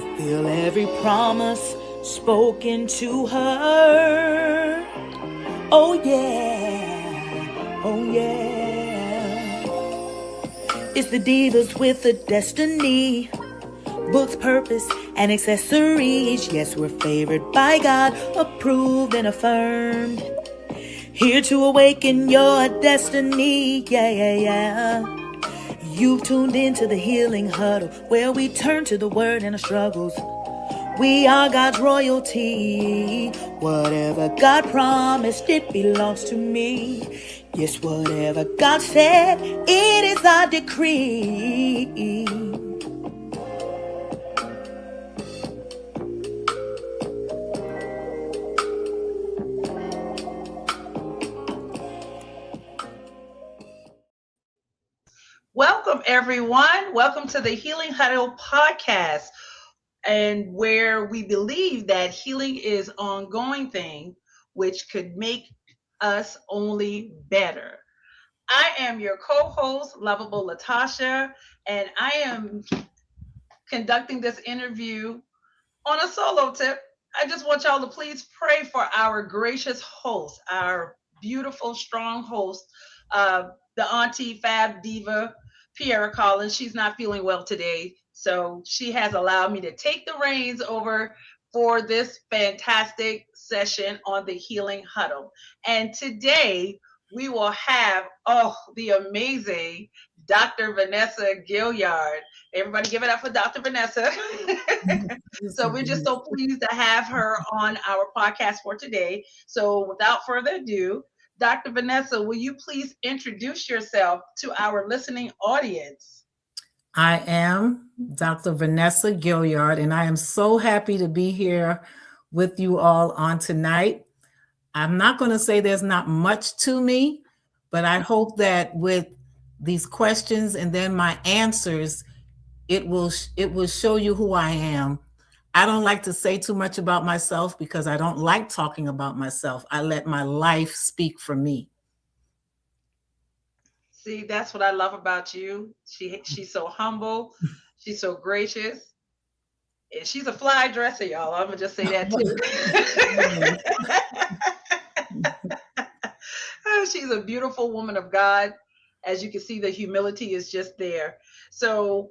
fulfill every promise spoken to her. Oh yeah, oh yeah. It's the divas with a destiny, books, purpose, and accessories. Yes, we're favored by God, approved and affirmed. Here to awaken your destiny, yeah, yeah, yeah. You've tuned into the Healing Huddle, where we turn to the Word and our struggles. We are God's royalty. Whatever God promised, it belongs to me. Yes, whatever God said, it is our decree. Welcome, everyone. Welcome to the Healing Huddle podcast, and where we believe that healing is an ongoing thing, which could make us only better. I am your co-host, Lovable Latasha, and I am conducting this interview on a solo tip. I just want y'all to please pray for our gracious host, our beautiful, strong host, the Auntie Fab Diva, Piera Collins. She's not feeling well today, so she has allowed me to take the reins over for this fantastic session on the Healing Huddle. And today we will have, the amazing Dr. Vanessa Gilliard. Everybody give it up for Dr. Vanessa. So we're just so pleased to have her on our podcast for today. So without further ado, Dr. Vanessa, will you please introduce yourself to our listening audience? I am Dr. Vanessa Gilliard, and I am so happy to be here with you all on tonight. I'm not going to say there's not much to me, but I hope that with these questions and then my answers, it will show you who I am. I don't like to say too much about myself because I don't like talking about myself. I let my life speak for me. See, that's what I love about you. She's so humble, she's so gracious, and she's a fly dresser, y'all. I'm gonna just say that too. She's a beautiful woman of God. As you can see, the humility is just there. So,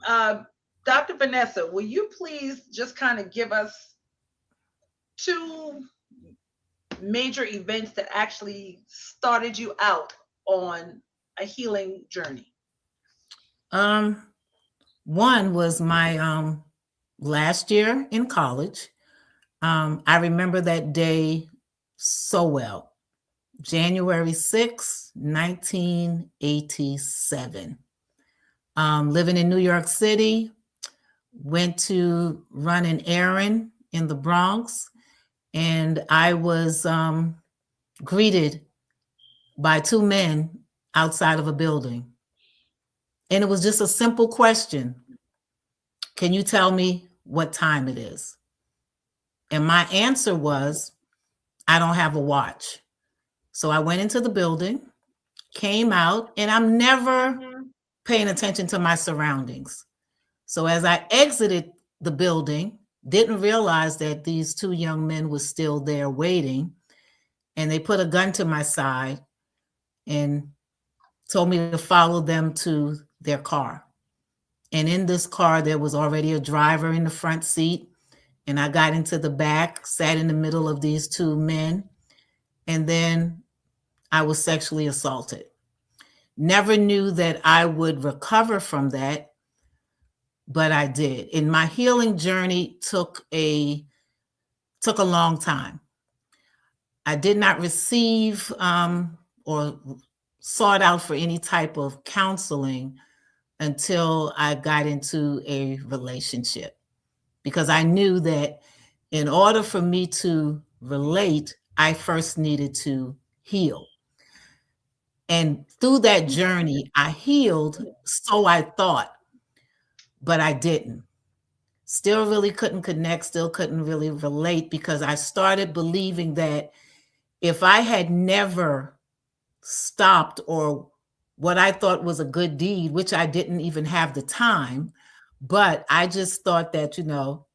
uh, Dr. Vanessa, will you please just kind of give us two major events that actually started you out on a healing journey? One was my last year in college. I remember that day so well. January 6, 1987. Living in New York City, went to run an errand in the Bronx, and I was greeted by two men outside of a building. And it was just a simple question. Can you tell me what time it is? And my answer was, I don't have a watch. So I went into the building, came out, and I'm never paying attention to my surroundings. So as I exited the building, didn't realize that these two young men were still there waiting. And they put a gun to my side and told me to follow them to their car. And in this car, there was already a driver in the front seat. And I got into the back, sat in the middle of these two men. And then I was sexually assaulted. Never knew that I would recover from that, but I did. And my healing journey took a long time. I did not receive or sought out for any type of counseling until I got into a relationship, because I knew that in order for me to relate, I first needed to heal. And through that journey, I healed, so I thought, but I didn't. Still really couldn't connect, still couldn't really relate, because I started believing that if I had never stopped or what I thought was a good deed, which I didn't even have the time, But I just thought that,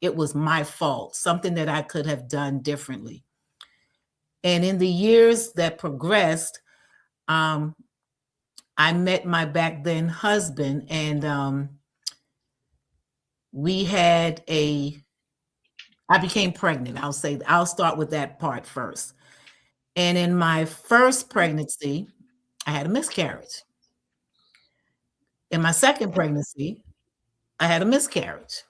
it was my fault, something that I could have done differently. And in the years that progressed, I met my back then husband, and I became pregnant. I'll start with that part first. And in my first pregnancy, I had a miscarriage. In my second pregnancy, I had a miscarriage.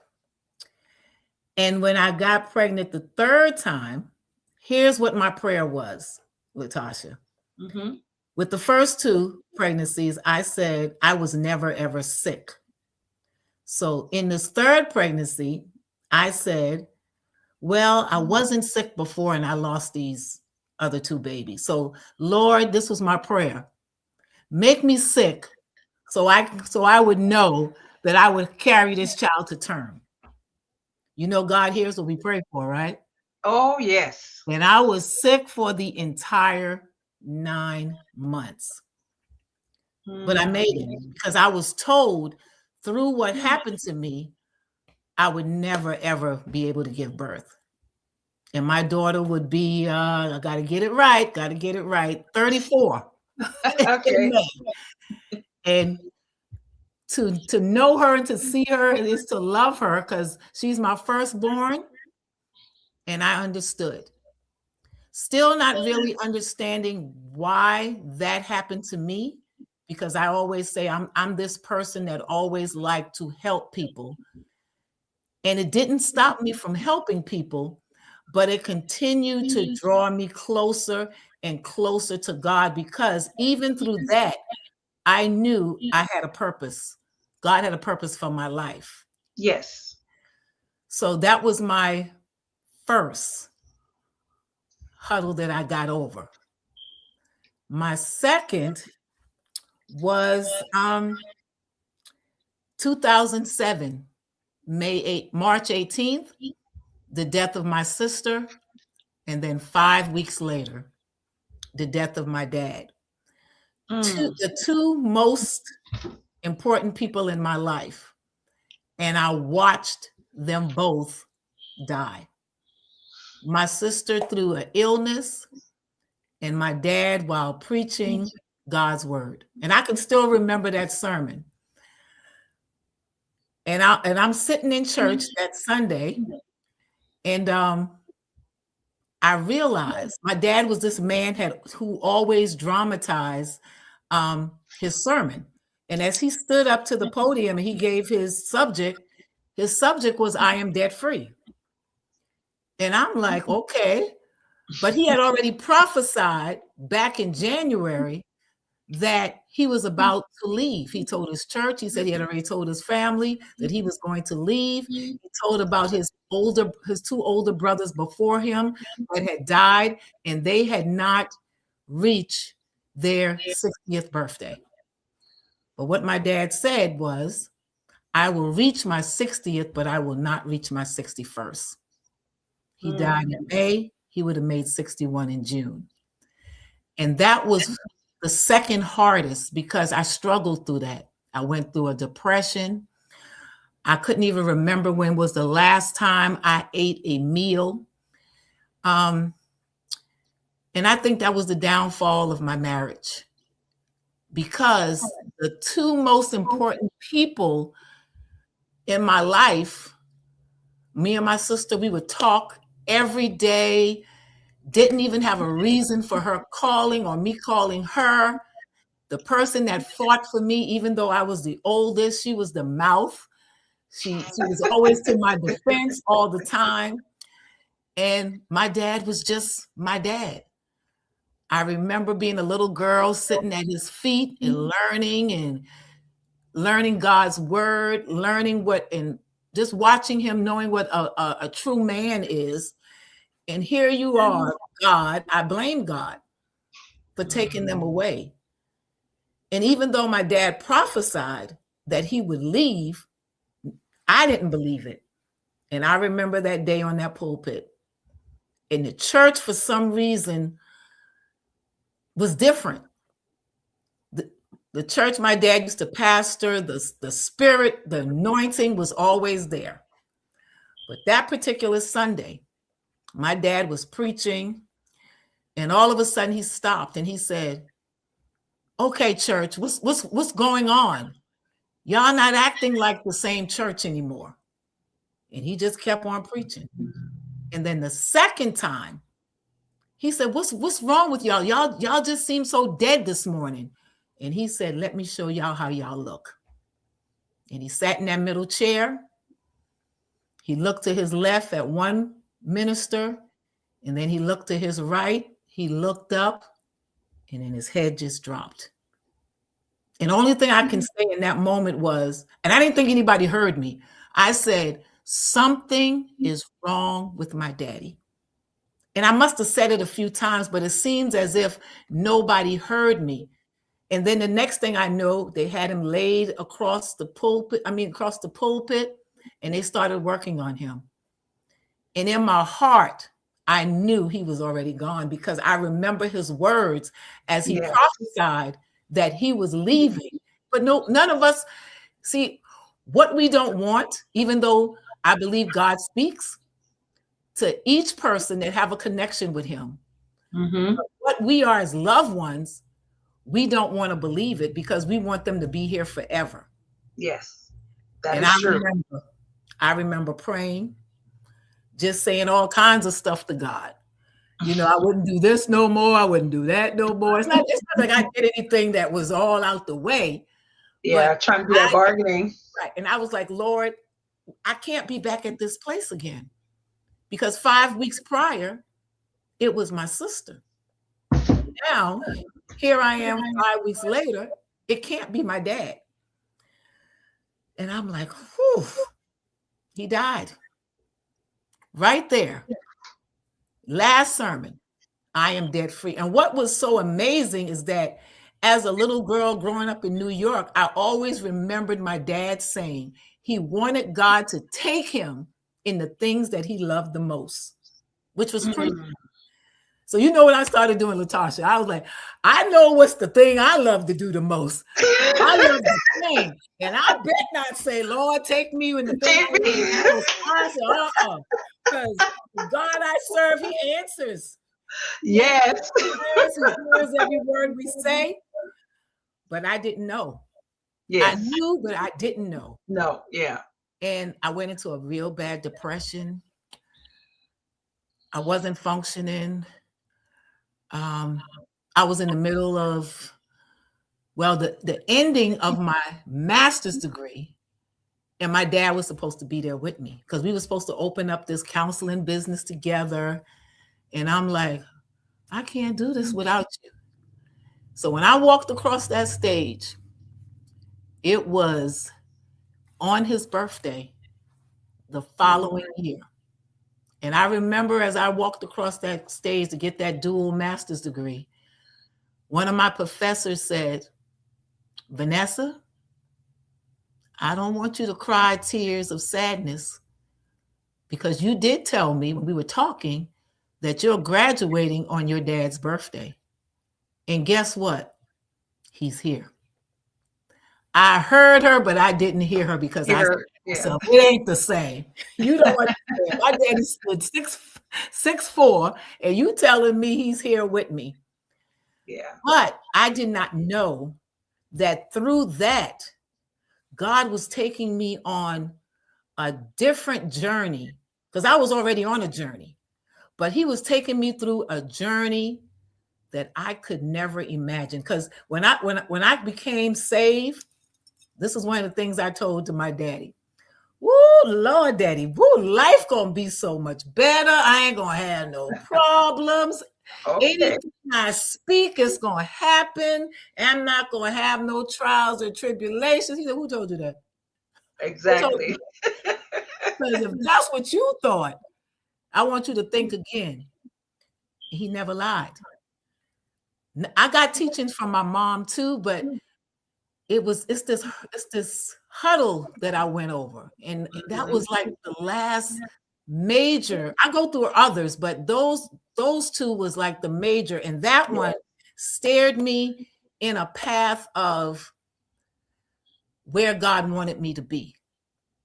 And when I got pregnant the third time, here's what my prayer was, Latasha. Mm-hmm. With the first two pregnancies, I said I was never, ever sick. So in this third pregnancy, I said, well, I wasn't sick before and I lost these other two babies. So, Lord, this was my prayer. Make me sick so I would know that I would carry this child to term. God hears what we pray for, right? Oh, yes. And I was sick for the entire 9 months. But I made it because I was told through what happened to me, I would never, ever be able to give birth. And my daughter would be, I got to get it right, 34. Okay. And to know her and to see her is to love her because she's my firstborn. And I understood. Still not really understanding why that happened to me, because I always say I'm this person that always liked to help people. And it didn't stop me from helping people, but it continued to draw me closer and closer to God, because even through that, I knew I had a purpose. God had a purpose for my life. Yes. So that was my first huddle that I got over. My second was 2007, March 18th, the death of my sister, and then 5 weeks later, the death of my dad. The two most important people in my life, and I watched them both die. My sister through an illness, and my dad while preaching God's word. And I can still remember that sermon. And I'm sitting in church that Sunday, and I realized my dad was this man who always dramatized his sermon. And as he stood up to the podium and he gave his subject was I am debt free. And I'm like, okay. But he had already prophesied back in January that he was about to leave. He told his church, he said he had already told his family that he was going to leave. He told about his two older brothers before him that had died, and they had not reached their 60th birthday. But what my dad said was, I will reach my 60th, but I will not reach my 61st. He died in May. He would have made 61 in June. And that was the second hardest, because I struggled through that. I went through a depression. I couldn't even remember when was the last time I ate a meal. And I think that was the downfall of my marriage, because the two most important people in my life, me and my sister, we would talk every day, didn't even have a reason for her calling or me calling her. The person that fought for me, even though I was the oldest, she was the mouth. She was always to my defense all the time. And my dad was just my dad. I remember being a little girl sitting at his feet and learning God's word, and just watching him, knowing what a true man is. And here you are, God. I blame God for taking them away. And even though my dad prophesied that he would leave, I didn't believe it. And I remember that day on that pulpit. And the church, for some reason, was different. The church my dad used to pastor, the spirit, the anointing was always there. But that particular Sunday, my dad was preaching, and all of a sudden he stopped and he said, "Okay, church, what's going on? Y'all not acting like the same church anymore." And he just kept on preaching. And then the second time, he said, "What's wrong with y'all? Y'all just seem so dead this morning." And he said, "Let me show y'all how y'all look." And he sat in that middle chair. He looked to his left at one minister, and then he looked to his right. He looked up, and then his head just dropped. And the only thing I can say in that moment was, and I didn't think anybody heard me, I said, "Something is wrong with my daddy." And I must have said it a few times, but it seems as if nobody heard me. And then the next thing I know, they had him laid across the pulpit, and they started working on him. And in my heart, I knew he was already gone because I remember his words as he prophesied that he was leaving. But no, none of us see what we don't want, even though I believe God speaks to each person that have a connection with him. What we are as loved ones, we don't want to believe it because we want them to be here forever. Yes, that And is true. I remember praying, just saying all kinds of stuff to God. You know, I wouldn't do this no more. I wouldn't do that no more. It's not like I did anything that was all out the way. Yeah, trying to do that bargaining. Right. And I was like, "Lord, I can't be back at this place again." Because 5 weeks prior, it was my sister. Now, here I am 5 weeks later, it can't be my dad. And I'm like, whew, he died. Right there. Last sermon, I am dead free. And what was so amazing is that as a little girl growing up in New York, I always remembered my dad saying he wanted God to take him in the things that he loved the most, which was preaching. So you know what I started doing, Latasha? I was like, I know what's the thing I love to do the most. I love to sing. And I bet not say, "Lord, take me in the thing I love the most." I said, because the God I serve, he answers. Yes. He hears every word we say. But I didn't know. Yes. I knew, but I didn't know. No, yeah. And I went into a real bad depression. I wasn't functioning. I was in the middle of, the ending of my master's degree, and my dad was supposed to be there with me because we were supposed to open up this counseling business together. And I'm like, I can't do this without you. So when I walked across that stage, it was on his birthday the following year. And I remember as I walked across that stage to get that dual master's degree, one of my professors said, "Vanessa, I don't want you to cry tears of sadness because you did tell me when we were talking that you're graduating on your dad's birthday. And guess what? He's here." I heard her, but I didn't hear her because I said, "So it ain't the same." You don't understand. My daddy stood 6'4", and you telling me he's here with me. Yeah. But I did not know that through that, God was taking me on a different journey because I was already on a journey, but he was taking me through a journey that I could never imagine. Because when I became saved, this is one of the things I told to my daddy. "Woo, Lord, Daddy, woo, life gonna be so much better. I ain't gonna have no problems. Okay. Anything I speak is gonna happen. I'm not gonna have no trials or tribulations." He said, "Who told you that?" Exactly. Because if that's what you thought, I want you to think again. He never lied. I got teachings from my mom too, but it's this huddle that I went over. And that was like the last major. I go through others, but those two was like the major. And that one stared me in a path of where God wanted me to be.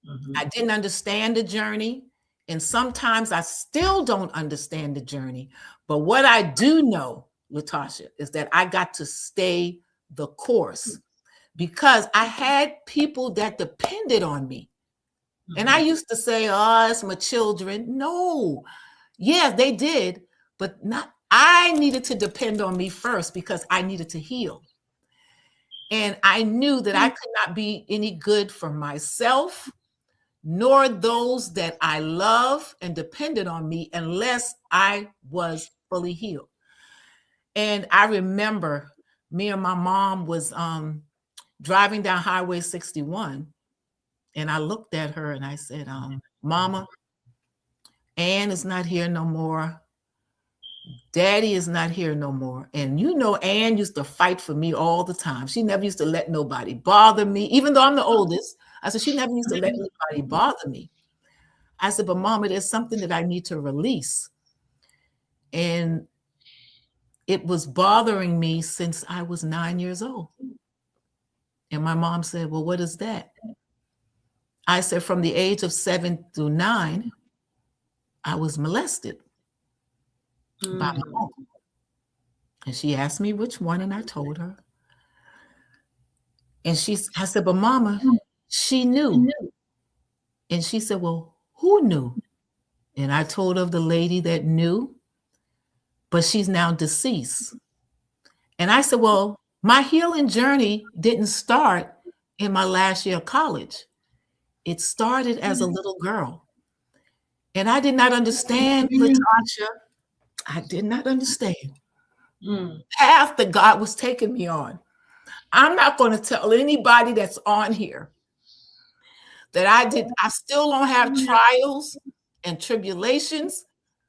Mhm. I didn't understand the journey, and sometimes I still don't understand the journey. But what I do know, Latasha, is that I got to stay the course because I had people that depended on me. And I used to say, oh, it's my children. No, yeah, they did, but not. I needed to depend on me first because I needed to heal. And I knew that I could not be any good for myself, nor those that I love and depended on me unless I was fully healed. And I remember me and my mom was driving down Highway 61, and I looked at her and I said, Mama, Ann is not here no more. Daddy is not here no more. And you know, Ann used to fight for me all the time. She never used to let nobody bother me, even though I'm the oldest. I said, she never used to let anybody bother me. I said, but Mama, there's something that I need to release. And it was bothering me since I was 9 years old. And my mom said, well, what is that? I said, from the age of 7 through 9, I was molested by my mom. And she asked me which one, and I told her. And I said, but Mama, she knew. And she said, well, who knew? And I told her of the lady that knew, but she's now deceased. And I said, well, my healing journey didn't start in my last year of college. It started as a little girl. And I did not understand, Latasha. I did not understand the path that God was taking me on. I'm not going to tell anybody that's on here that I still don't have trials and tribulations,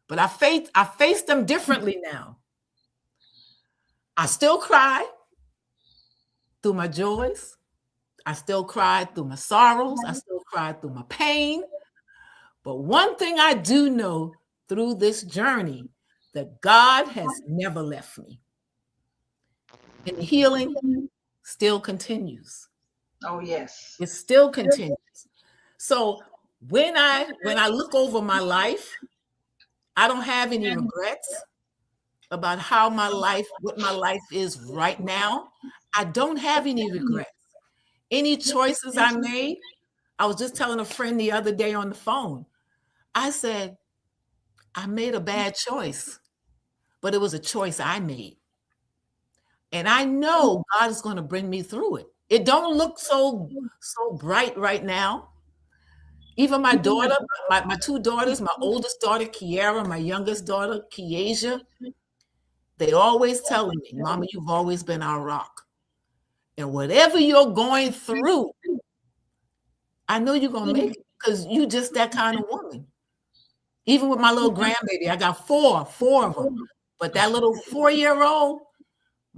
but I face them differently now. I still cry through my joys. I still cry through my sorrows. I still cry through my pain. But one thing I do know through this journey, that God has never left me. And the healing still continues. Oh, yes. It still continues. So when I look over my life, I don't have any regrets about what my life is right now. I don't have any regrets. Any choices I made, I was just telling a friend the other day on the phone. I said, I made a bad choice, but it was a choice I made. And I know God is going to bring me through it. It don't look so bright right now. Even my daughter, my two daughters, my oldest daughter, Kiara, my youngest daughter, Kiasia, they always telling me, Mama, you've always been our rock. And whatever you're going through, I know you're going to make it because you just that kind of woman. Even with my little grandbaby, I got four of them. But that little 4-year-old,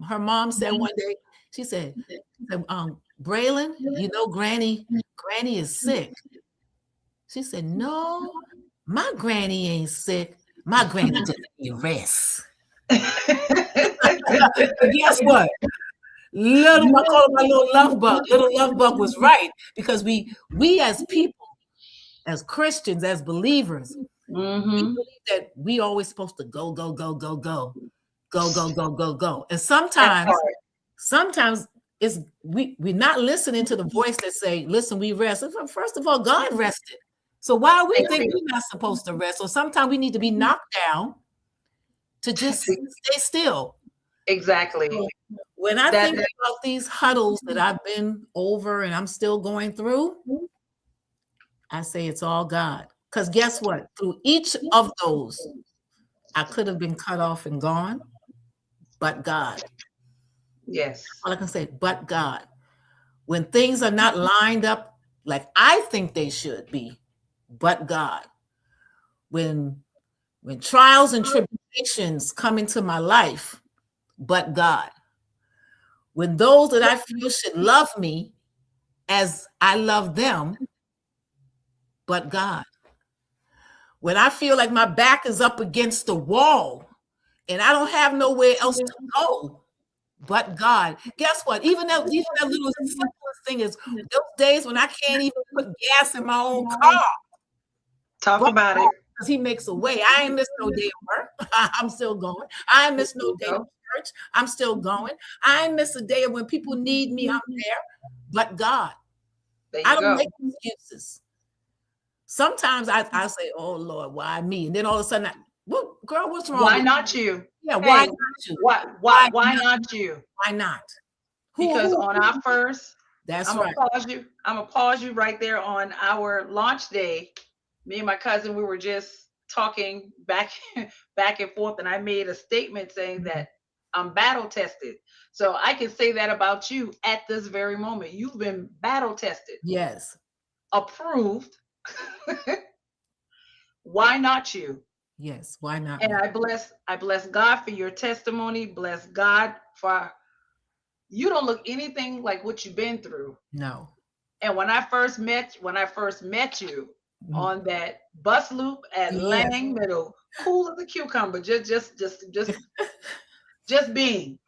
her mom said one day, she said, Braylon, you know, Granny is sick. She said, no, my granny ain't sick. My granny just need rest. Guess what? I call it my little love bug. Little love bug was right, because we as people, as Christians, as believers, we believe that we always supposed to go. And sometimes it's we're not listening to the voice that say, listen, we rest. First of all, God rested. So why we think we're not supposed to rest? So sometimes we need to be knocked down to just stay still. Exactly. So when I think about these huddles that I've been over and I'm still going through, I say it's all God. Because guess what? Through each of those, I could have been cut off and gone, but God. Yes. That's all I can say, but God. When things are not lined up like I think they should be, but God. When trials and tribulations come into my life, but God. When those that I feel should love me as I love them, but God. When I feel like my back is up against the wall and I don't have nowhere else to go, But God, guess what? Even that little simplest thing is those days when I can't even put gas in my own car. Talk But about it. because he makes a way. I ain't missed no day of work. I'm still going. I ain't missed no day of church. I'm still going. I ain't missed a day of when people need me. I'm there. But God, There I you don't go. make excuses. Sometimes I say, "Oh Lord, why me?" And then all of a sudden, well, girl, what's wrong Why with not you? you? Yeah, why Hey, not you? why why Why why not? not you? Why not? Because Who? on our first, That's I'm gonna right. pause you. I'm gonna pause you right there on our launch day. Me and my cousin, we were just talking back back and forth, and I made a statement saying that I'm battle tested. So I can say that about you at this very moment. You've been battle tested, Yes. approved. Why not you? Yes. Why not And me? I bless God for your testimony. Bless God for you don't look anything like what you've been through. No. And when I first met you Mhm. on that bus loop at Yes. Lang Middle, cool as a cucumber, just being.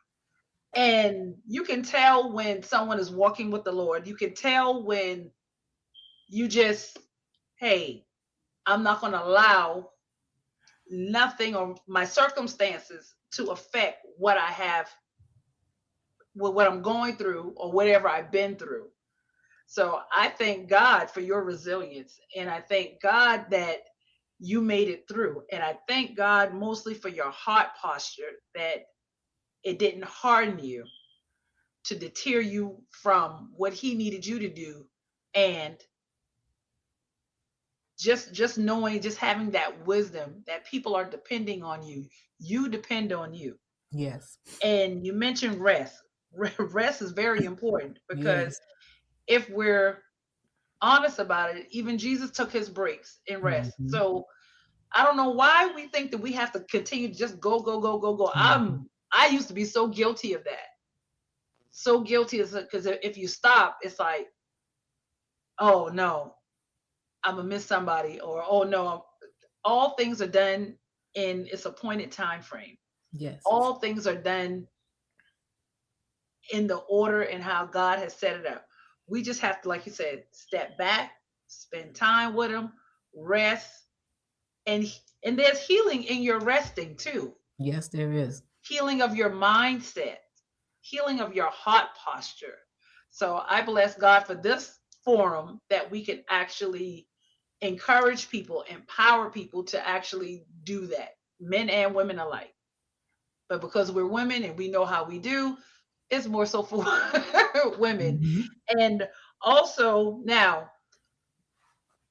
And you can tell when someone is walking with the Lord. You can tell when you just, hey, I'm not going to allow nothing or my circumstances to affect what I have, what I'm going through, or whatever I've been through. So I thank God for your resilience. And I thank God that you made it through. And I thank God mostly for your heart posture, that it didn't harden you to deter you from what He needed you to do. And just knowing, just having that wisdom that people are depending on you. You depend on you. Yes. And you mentioned rest. Rest is very important because Yes. if we're honest about it, even Jesus took his breaks and rest. Mhm. So I don't know why we think that we have to continue to just go, go, go, go, go. Mhm. I used to be so guilty of that. So guilty because if you stop, it's like, oh no, I'm gonna miss somebody, or oh no, all things are done in its appointed time frame. Yes. All things are done in the order and how God has set it up. We just have to, like you said, step back, spend time with Him, rest, and and there's healing in your resting too. Yes, there is. Healing of your mindset, healing of your heart posture. So I bless God for this forum that we can actually encourage people, empower people to actually do that, men and women alike. But because we're women and we know how we do, it's more so for women. Mhm. And also now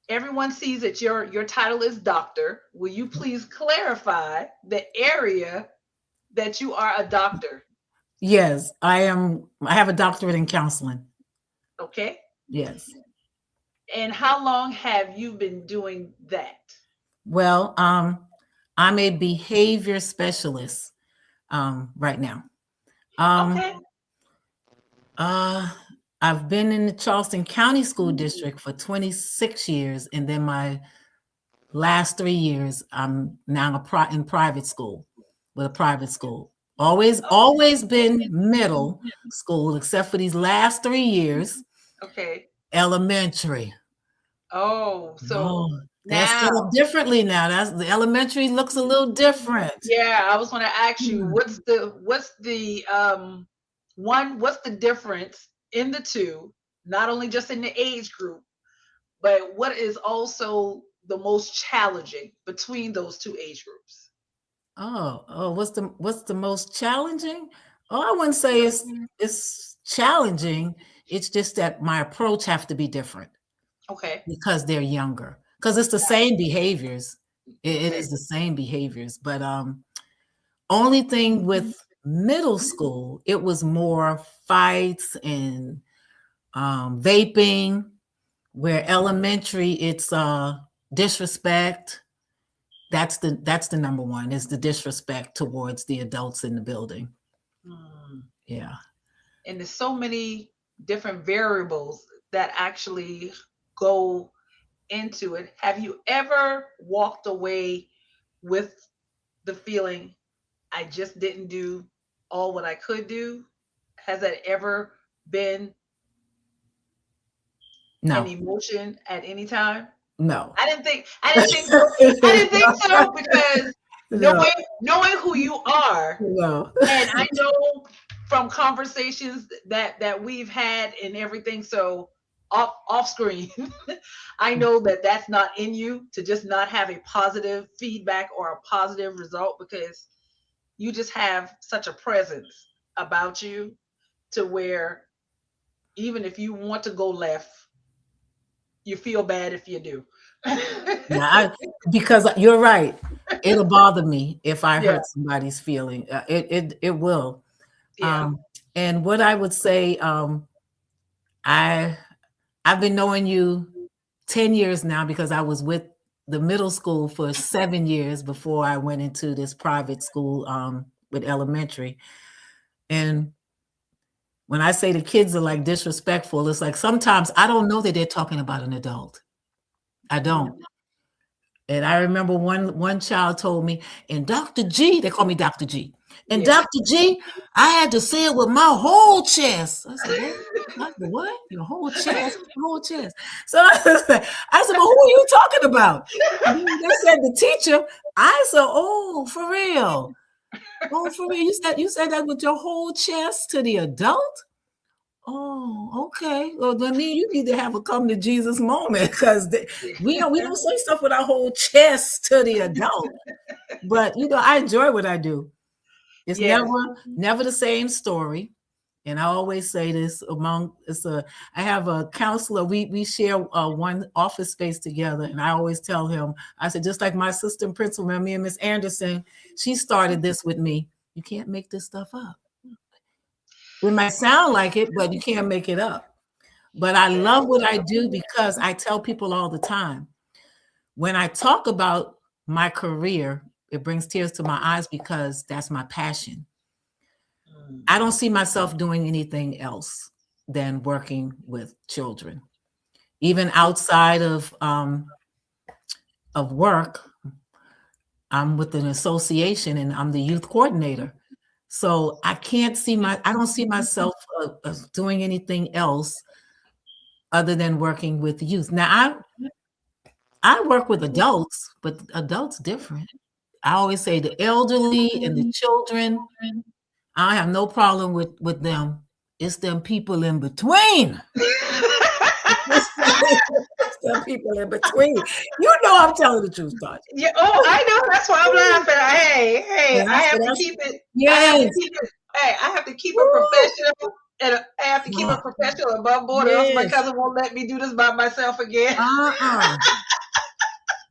everyone sees that your title is doctor. Will you please clarify the area that you are a doctor? Yes, I am. I have a doctorate in counseling. Okay. Yes. And how long have you been doing that? Well, I'm a behavior specialist right now. Um, Okay. uh, I've been in the Charleston County School District for 26 years, and then my last 3 years, I'm now in private school with a private school. Always been middle school, except for these last 3 years, Okay. elementary. Oh, so Oh, they're set up now, differently now. That's the elementary looks a little different. yeah, I was going to ask you Hmm. what's the difference in the two, not only just in the age group, but what is also the most challenging between those two age groups? Oh, what's the most challenging? Oh, I wouldn't say it's challenging. It's just that my approach have to be different Okay. because they're younger. Because it's the same behaviors. It Okay. is the same behaviors, but only thing with middle school, it was more fights and vaping. Where elementary, it's disrespect. That's the number one is the disrespect towards the adults in the building. Hmm. Yeah. And there's so many different variables that actually go into it. Have you ever walked away with the feeling, I just didn't do all what I could do? Has that ever been an No, emotion at any time? no. I didn't think so. I didn't think so because No, knowing who you are, no. and I know from conversations that we've had and everything, so off screen, I know that that's not in you to just not have a positive feedback or a positive result because you just have such a presence about you to where even if you want to go left, you feel bad if you do. Yeah, because you're right. It'll bother me if I Yeah, hurt somebody's feeling. It will. yeah. Um, and what I would say, I I've been knowing you 10 years now because I was with the middle school for 7 years before I went into this private school with elementary. And when I say the kids are like disrespectful, it's like sometimes I don't know that they're talking about an adult. I don't. Mm, And I remember one child told me, and Dr. G, they call me Dr. G. And yeah. Dr. G, I had to say it with my whole chest. I said, what? Doctor, what? Your whole chest? Your whole chest. So I said, well, who are you talking about? And then they said the teacher. I said, oh, for real. Oh, for real. You said that with your whole chest to the adult? Oh, okay. Well, then me, you need to have a come to Jesus moment because we don't say stuff with our whole chest to the adult. But I enjoy what I do. It's never Yes. never the same story. And I always say this I have a counselor. We share one office space together, and I always tell him, I said, just like my assistant principal, me and Miss Anderson, she started this with me. You can't make this stuff up. It might sound like it, but you can't make it up. But I love what I do because I tell people all the time when I talk about my career, it brings tears to my eyes because that's my passion. Mm, I don't see myself doing anything else than working with children. Even outside of work, I'm with an association and I'm the youth coordinator. So I don't see myself doing anything else other than working with youth. Now I work with adults, but adults different. I always say the elderly and the children, I have no problem with them. It's them people in between. It's them people in between. I'm telling the truth, Tasha. yeah. Oh, I know. That's why I'm laughing. Hey, hey. And I have to that's keep it. I have to yes. keep it. Hey, I have to keep it Woo! professional, and I have to keep Oh, it professional above board, or else my yes. cousin won't let me do this by myself again. Uh-uh.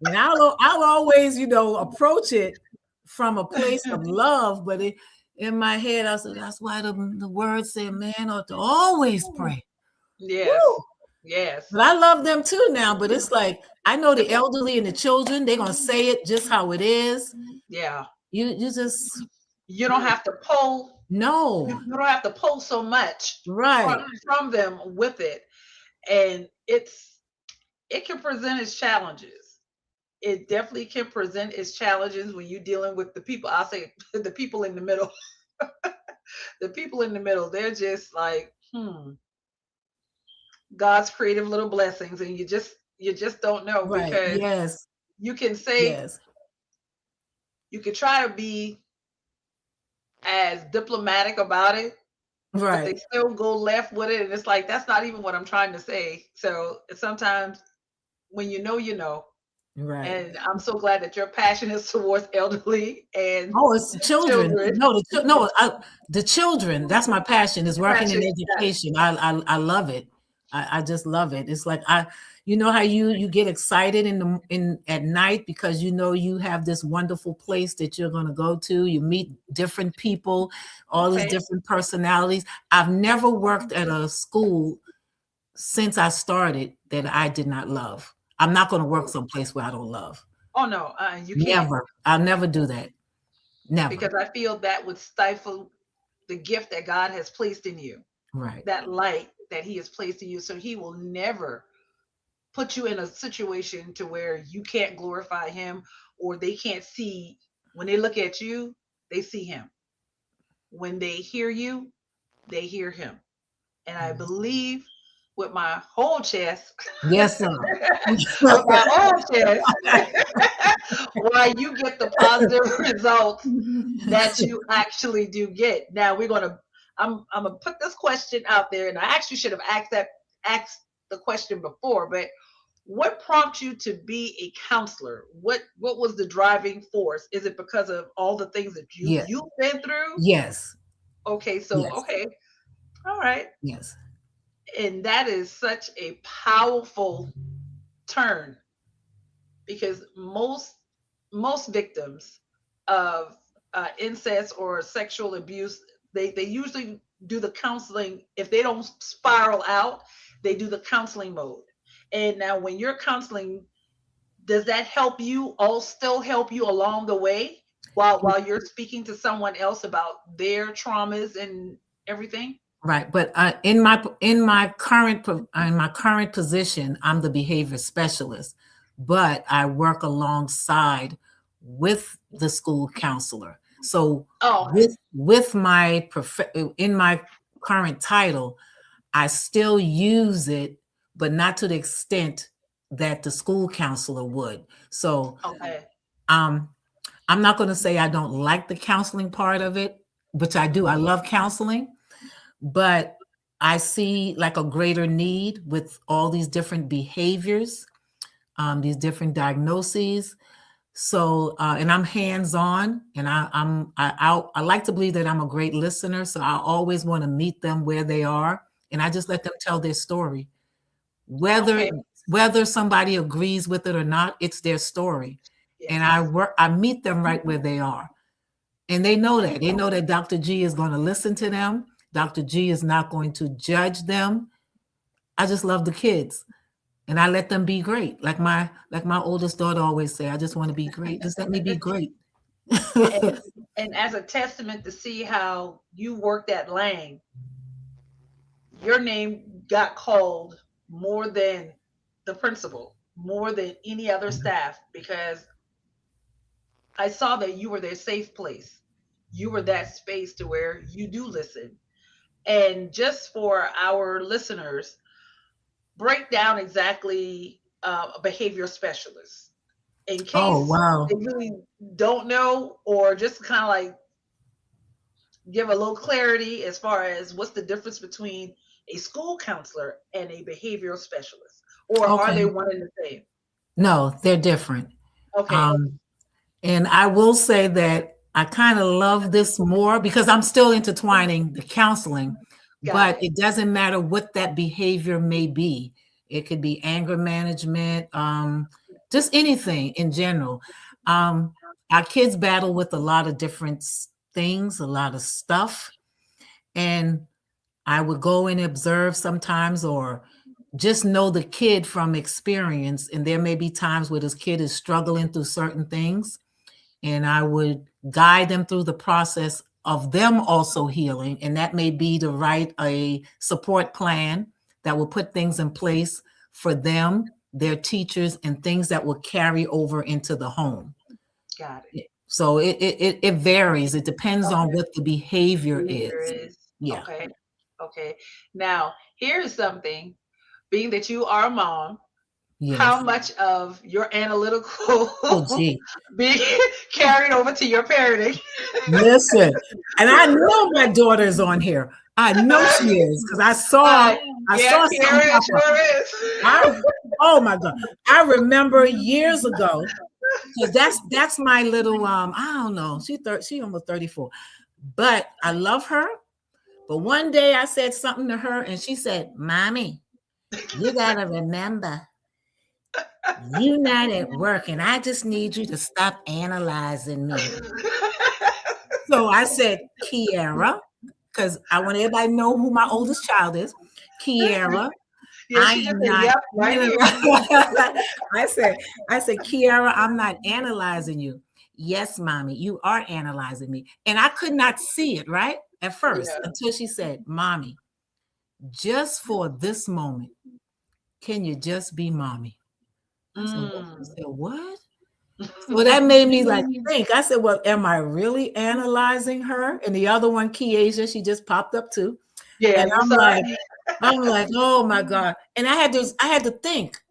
And I'll always, approach it from a place of love, but in my head, I said that's why the word said man ought to always pray. Yes. Woo! Yes. But I love them too now. But it's like I know the elderly and the children, they're gonna say it just how it is. Yeah. You just You don't have to pull. no. You don't have to pull so much Right. from them with it, and it can present its challenges. It definitely can present its challenges when you're dealing with the people. I'll say the people in the middle. The people in the middle, they're just like, God's creative little blessings, and you just don't know Right. because Yes. you can say Yes. you can try to be as diplomatic about it, but they Right. still go left with it, and it's like that's not even what I'm trying to say. So sometimes when you know, you know. Right. And I'm so glad that your passion is towards elderly and Oh, it's the children. children. No, the children. That's my passion. Is working in Passion, education. I love it. I just love it. It's like how you get excited in at night because you have this wonderful place that you're going to go to. You meet different people, all these okay. different personalities. I've never worked at a school since I started that I did not love. I'm not going to work someplace where I don't love. Oh no, you can't Never. I'll never do that. Never. because I feel that would stifle the gift that God has placed in you, Right. that light that He has placed in you. So He will never put you in a situation to where you can't glorify Him or they can't see. When they look at you, they see Him. When they hear you, they hear him. And I believe with my whole chest, Yes, sir. with my whole chest, why you get the positive results that you actually do get. Now I'm gonna put this question out there, and I actually should have asked the question before, but what prompted you to be a counselor? What was the driving force? Is it because of all the things that Yeah. you've been through? Yes. Okay, so Yes. okay, all right. Yes. And that is such a powerful turn because most victims of incest or sexual abuse, they usually do the counseling. If they don't spiral out, they do the counseling mode. And now when you're counseling, does that help you all still help you along the way while you're speaking to someone else about their traumas and everything? Right, but in my current position, I'm the behavior specialist, but I work alongside with the school counselor. So Oh, okay. with my in my current title, I still use it, but not to the extent that the school counselor would. So Okay. um, I'm not going to say I don't like the counseling part of it, which I do. I love counseling, but I see like a greater need with all these different behaviors, these different diagnoses. So, and I'm hands on, and I like to believe that I'm a great listener. So I always want to meet them where they are, and I just let them tell their story, whether Okay. whether somebody agrees with it or not. It's their story, and Yes. I meet them right where they are. And they know that. They know that Dr. G is going to listen to them. Dr. G is not going to judge them. I just love the kids and I let them be great. Like my oldest daughter always say, I just want to be great. Just let me be great. And and as a testament to see how you worked at Lang, your name got called more than the principal, more than any other staff, because I saw that you were their safe place. You were that space to where you do listen. And just for our listeners, break down exactly a behavior specialist in Oh, case wow. they really don't know, or just kind of like give a little clarity as far as what's the difference between a school counselor and a behavioral specialist, or are they Okay. one and the same? No, they're different. Okay, Um, And I will say that I kind of love this more because I'm still intertwining the counseling, got but it. it doesn't matter what that behavior may be. It could be anger management, just anything in general. Um, our kids battle with a lot of different things, a lot of stuff. And I would go and observe sometimes or just know the kid from experience. And there may be times where this kid is struggling through certain things and I would guide them through the process of them also healing. And that may be to write a support plan that will put things in place for them, their teachers, and things that will carry over into the home. Got it. So it varies. It depends on Okay. what the behavior Behavior is. is Yeah. okay. Okay. Now, here's something. Being that you are a mom, how Yes. much of your Oh, analytical gee. being carried over to your parenting? Listen, and I know my daughter is on here. I know she is because I Yeah, saw Kiara, something it pop up. sure is. I oh my god. I remember years ago because that's my little I don't know. She almost 34. But I love her. But one day I said something to her and she said, "Mommy, you got to remember you not at work and I just need you to stop analyzing me." So I said, "Kiara, because I want everybody to know who my oldest child is. Kiara, Yeah, I she just am said, not "Yep, right here." I said, Kiara, I'm not analyzing you. Yes, mommy, you are analyzing me. And I could not see it, right? At first, Yeah. until she said, Mommy, just for this moment, can you just be mommy? I said, what? She Mm. said, what? So that made me like think. I said, well, am I really analyzing her? And the other one, Kiesia, she just popped up too. Yeah, And you I'm saw like, it. oh my God. And I had to think.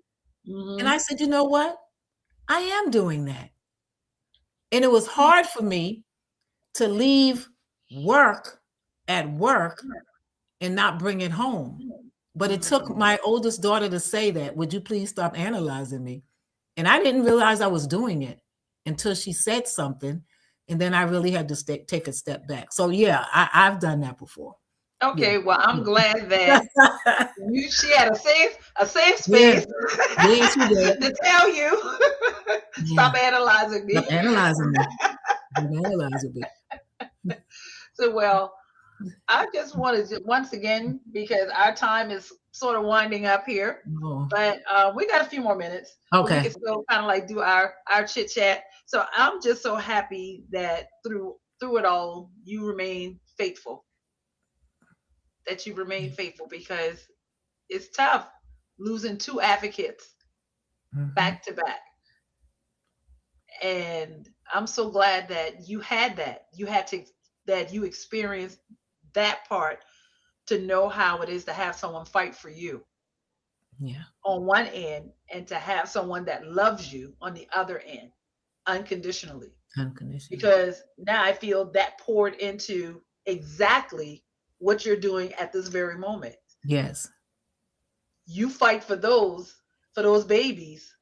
And I Mhm. said, you know what? I am doing that. And it was hard for me to leave work at work and not bring it home. But it took Mhm. my oldest daughter to say that, would you please stop analyzing me? And I didn't realize I was doing it until she said something. And then I really had to take a step back. So yeah, I've done that before. Yeah. Okay, well, I'm glad that Yeah. she had a safe Yeah. space Yeah, she did. to tell you Yeah. stop analyzing Stop me. analyzing me. Stop analyzing me. So, well, I just wanted to once again, because our time is sort of winding up here, Oh, but we got a few more minutes, but we okay. can still kind of like do our chit chat. So I'm just so happy that through it all, you remain faithful. That you remain faithful because it's tough losing two advocates Mhm. back to back. And I'm so glad that you had that. You had to that you experienced that part to know how it is to have someone fight for you Yeah. on one end and to have someone that loves you on the other end unconditionally. Unconditional. Because now I feel that poured into exactly what you're doing at this very moment. Yes. You fight for those babies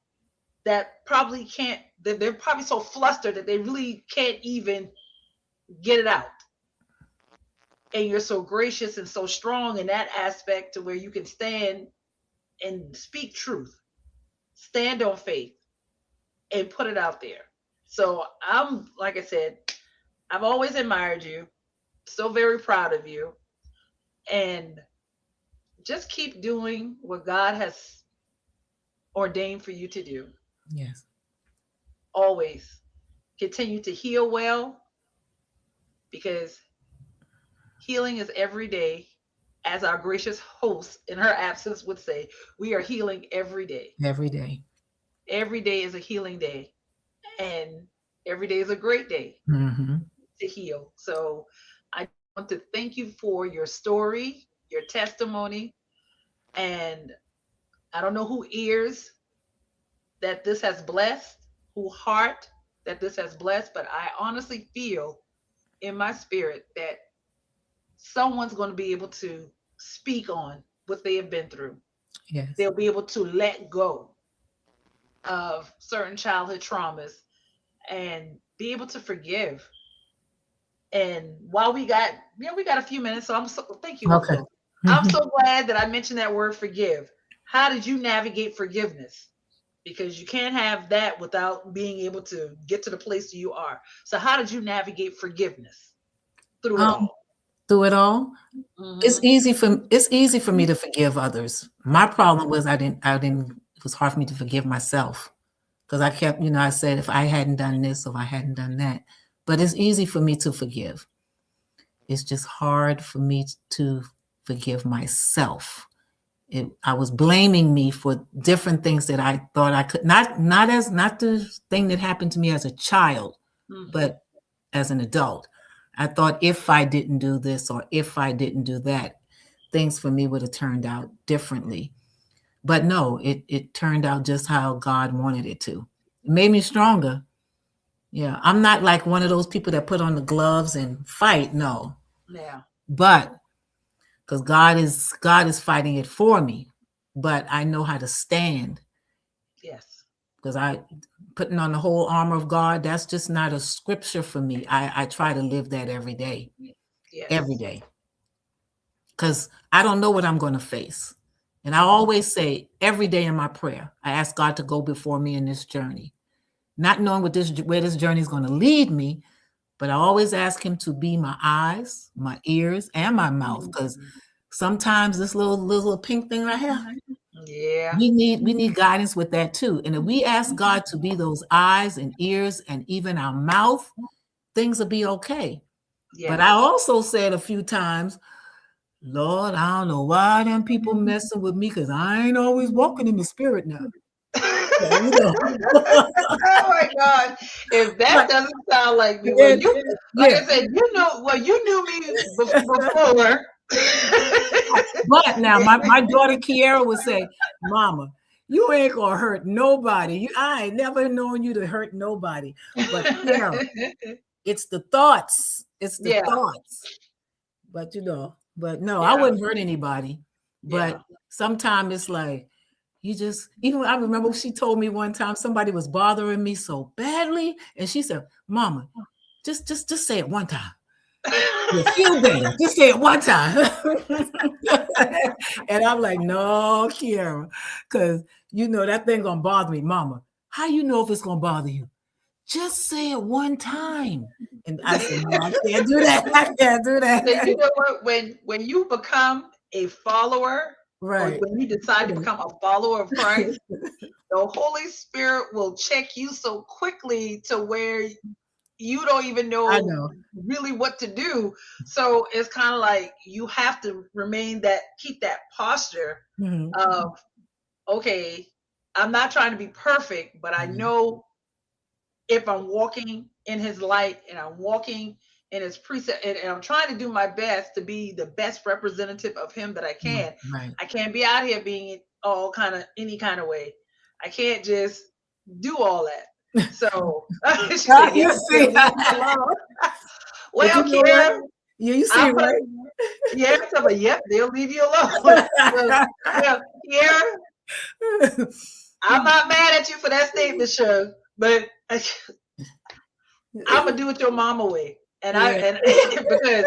that probably can't that they're probably so flustered that they really can't even get it out. And you're so gracious and so strong in that aspect to where you can stand and speak truth, stand on faith, and put it out there. So I'm, like I said, I've always admired you, so very proud of you, and just keep doing what God has ordained for you to do. Yes. Always continue to heal well because healing is every day. As our gracious host in her absence would say, we are healing every day. Every day. Every day is a healing day, and every day is a great day Mm-hmm. to heal. So I want to thank you for your story, your testimony, and I don't know who ears that this has blessed, who heart that this has blessed, but I honestly feel in my spirit that someone's going to be able to speak on what they have been through. Yes. They'll be able to let go of certain childhood traumas and be able to forgive. And while we got a few minutes, so I'm so thank you, Holy Okay. Ghost. I'm Mhm. so glad that I mentioned that word forgive. How did you navigate forgiveness? Because you can't have that without being able to get to the place you are. So how did you navigate forgiveness through it Um, all? through it all, Mm-hmm. it's easy for me to forgive others. My problem was I didn't it was hard for me to forgive myself because I kept, I said if I hadn't done this or if I hadn't done that. But it's easy for me to forgive. It's just hard for me to forgive myself. I was blaming me for different things that I thought I could not the thing that happened to me as a child, Mm-hmm. but as an adult. I thought if I didn't do this or if I didn't do that, things for me would have turned out differently. But no, it turned out just how God wanted it to. It made me stronger. Yeah, I'm not like one of those people that put on the gloves and fight. No, Yeah. but because God is fighting it for me, but I know how to stand Yes. because I putting on the whole armor of God. That's just not a scripture for me. I try to live that every Yes. day, because I don't know what I'm going to face. And I always say every day in my prayer, I ask God to go before me in this journey, not knowing where this journey is going to lead me, but I always ask Him to be my eyes, my ears, and my mouth, because Mhm. sometimes this little pink thing right here, Yeah. we need guidance with that too. And if we ask God to be those eyes and ears and even our mouth, things will be okay. But I Yes. also said a few times, Lord, I don't know why them people messing with me because I ain't always walking in the spirit now. So. Oh my God. If that But doesn't sound like me, well, yeah, you, like yeah, I said, you know, well, you knew me before. But now my daughter Kiara would say, Mama, you ain't gonna hurt nobody. I ain't never known you to hurt nobody. But Kiara, it's the thoughts. It's the Yeah. thoughts. But but no, I Yeah. wouldn't hurt anybody. But Yeah. sometimes it's like you just, even I remember she told me one time somebody was bothering me so badly, and she said, Mama, just say it one time. You feel better. Just say it one time. And I'm like, no, Kiara, because that thing gonna bother me. Mama, how you know if it's gonna bother you? Just say it one time. And I said, no, I can't do that. I can't do that. So you know what? When you become a follower, or Right. when you decide to become a follower of Christ, the Holy Spirit will check you so quickly to where you don't even I know know. really what to do. So it's kind of like you have to keep that posture of, okay, I'm not trying to be perfect, but I know if I'm walking in his light and I'm walking in his precept, and I'm trying to do my best to be the best representative of him that I can. Right. I can't be out here being any kind of way. I can't just do all that. So she said, You see, well, you know what? Kiara, You see, right? yeah, yep, they'll leave you alone. Well, Kiara, I'm not mad at you for that statement, Shug, but I'm gonna do it your mama way, and because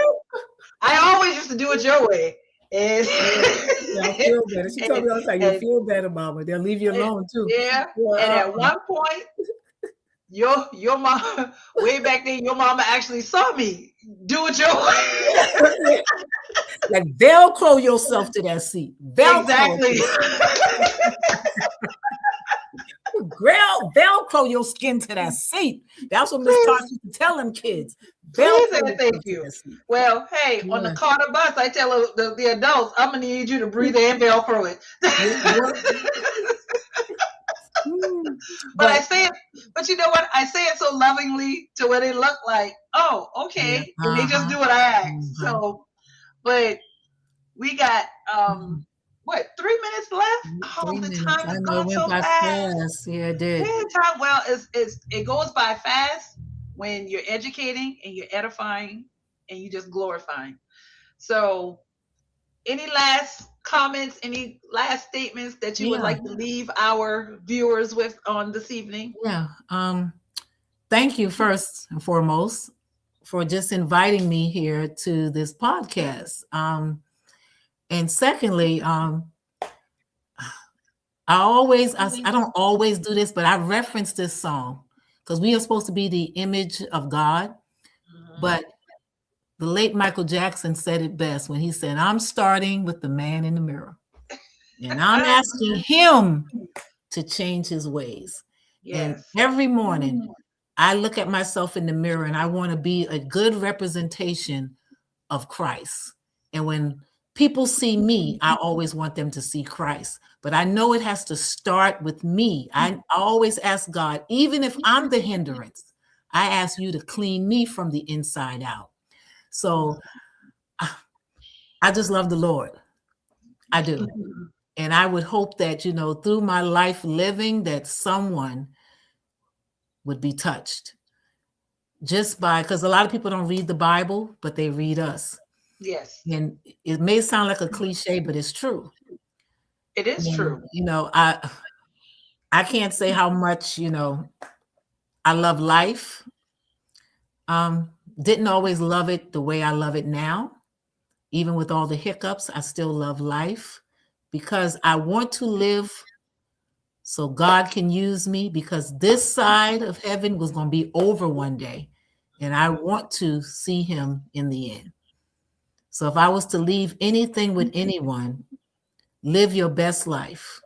I always used to do it your way, and I feel better. She told me all the time, you feel better, Mama. They'll leave you alone too. Yeah, and at one point, your mama, way back then, your mama actually saw me do it your way. Like Velcro yourself to that seat. Velcro. Exactly. Velcro your skin to that seat. That's what Miss Tosh used to tell them kids. Please and thank you. Well, hey, on the Carter bus, I tell the adults, I'm gonna need you to breathe and Velcro it. But I say it, but you know what? I say it so lovingly to where they look like, oh, okay, and they just do what I ask. So, but we got 3 minutes left? Oh, the time has gone so fast. Yeah, it did. Well, it goes by fast when you're educating and you're edifying and you just glorifying. So, any last comments, any last statements that you would like to leave our viewers with on this evening? Yeah. Thank you first and foremost for just inviting me here to this podcast. And secondly, I don't always do this, but I reference this song because we are supposed to be the image of God. But the late Michael Jackson said it best when he said, I'm starting with the man in the mirror. And I'm asking him to change his ways. Yes. And every morning, I look at myself in the mirror and I want to be a good representation of Christ. And when people see me, I always want them to see Christ. But I know it has to start with me. I always ask God, even if I'm the hindrance, I ask you to clean me from the inside out. So I just love the Lord. I do. And I would hope that, through my life living, that someone would be touched just because a lot of people don't read the Bible, but they read us. Yes. And it may sound like a cliche, but it's true. It is true. I can't say how much, I love life. Didn't always love it the way I love it now. Even with all the hiccups, I still love life because I want to live so God can use me, because this side of heaven was going to be over one day. And I want to see him in the end. So if I was to leave anything with anyone, live your best life,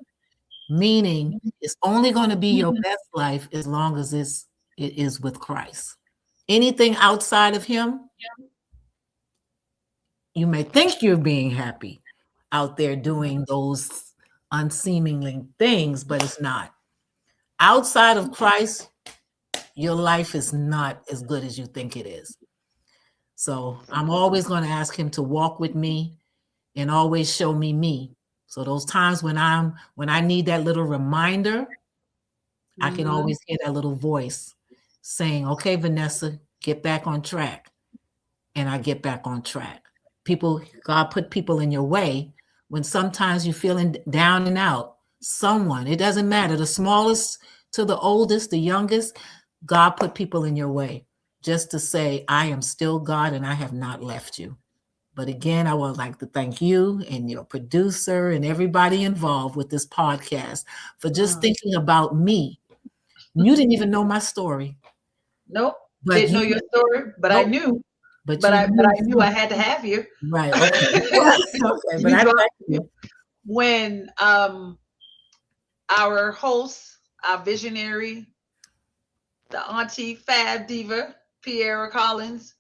meaning it's only going to be your best life as long as it is with Christ. Anything outside of him, you may think you're being happy out there doing those unseemly things, but it's not. Outside of Christ, your life is not as good as you think it is. So I'm always going to ask him to walk with me and always show me me. So those times when I need that little reminder, I can Mhm. always hear that little voice saying, "Okay, Vanessa, get back on track." And I get back on track. God put people in your way when sometimes you're feeling down and out. Someone, it doesn't matter, the smallest to the oldest, the youngest, God put people in your way just to say, I am still God and I have not left you. But again, I would like to thank you and your producer and everybody involved with this podcast for just thinking about me. You didn't even know my story, Nope. but Didn't you, know your story, but I nope, knew. but But you I knew knew. I had to have you. Right. Okay. Okay. But You I dropped thank you. when our host, our visionary, the auntie fab diva, Pierre Collins,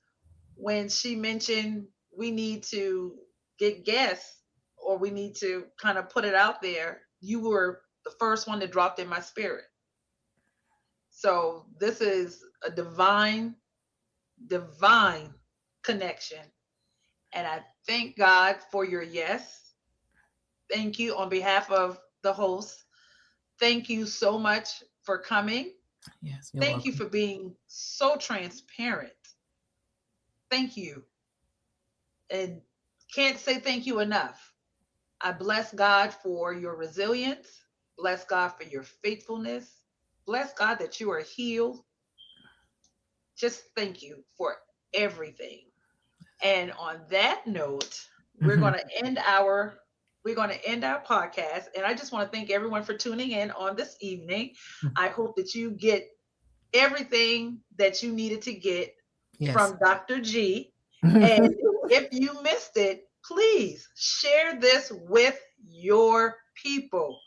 when she mentioned we need to get guests or we need to kind of put it out there, you were the first one that dropped in my spirit. So this is a divine connection. And I thank God for your yes. Thank you on behalf of the host. Thank you so much for coming. Yes, you're Thank you welcome. for being so transparent. Thank you. And can't say thank you enough. I bless God for your resilience. Bless God for your faithfulness. Bless God that you are healed. Just thank you for everything. And on that note, we're Mhm. going to end our we're going to end our podcast. And I just want to thank everyone for tuning in on this evening. I hope that you get everything that you needed to get Yes. from Dr. G. And if you missed it, please share this with your people.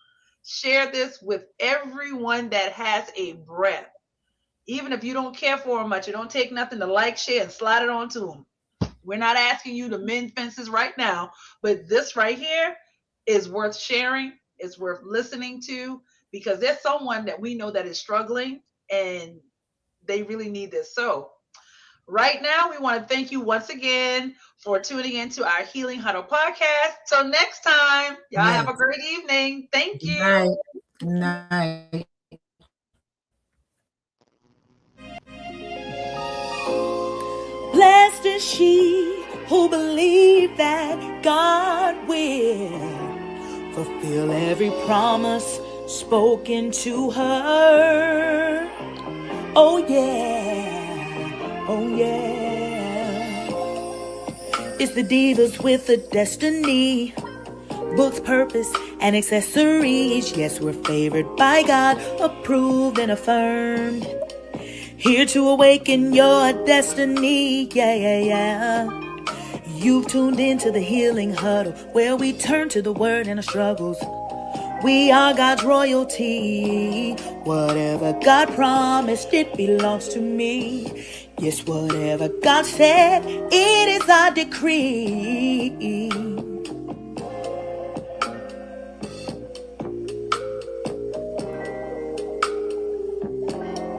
Share this with everyone that has a breath. Even if you don't care for them much, it don't take nothing to like, share, and slide it on to them. We're not asking you to mend fences right now, but this right here is worth sharing. It's worth listening to because there's someone that we know that is struggling and they really need this. So, right now, we want to thank you once again for tuning into our Healing Huddle podcast. Till next time, y'all have a Yes. great evening. Thank Good you. night. Good night. Blessed is she who believes that God will fulfill every promise spoken to her. Oh yeah, oh yeah. It's the divas with a destiny, books, purpose, and accessories. Yes, we're favored by God, approved and affirmed. Here to awaken your destiny, yeah, yeah, yeah. You've tuned into the Healing Huddle, where we turn to the Word and our struggles. We are God's royalty. Whatever God promised, it belongs to me. Yes, whatever God said, it is our decree.